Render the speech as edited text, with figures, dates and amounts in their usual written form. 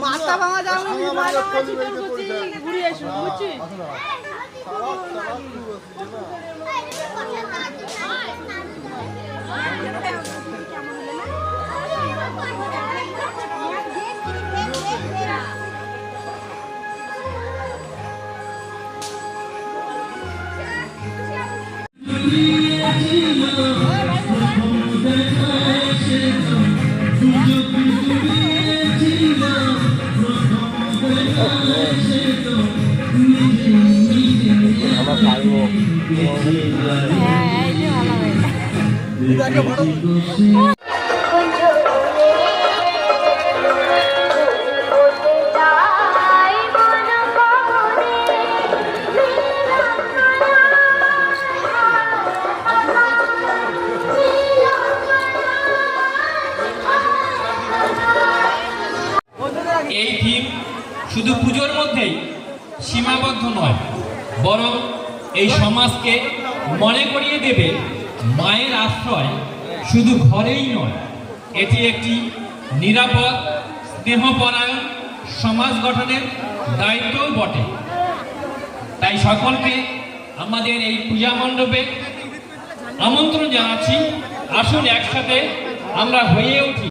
মাথা ভাঙা যাও ঘুরে আসো বুঝছিস এই থিম শুধু পুজোর মধ্যেই সীমাবদ্ধ নয়, বরং এই সমাজকে মনে করিয়ে দেবে মায়ের আশ্রয় শুধু ঘরেই নয়, এটি একটি নিরাপদ স্নেহপরায়ণ সমাজ গঠনের দায়িত্বও বটে। তাই সকলকে আমাদের এই পূজা মণ্ডপে আমন্ত্রণ জানাচ্ছি, আসুন একসাথে আমরা হয়ে উঠি।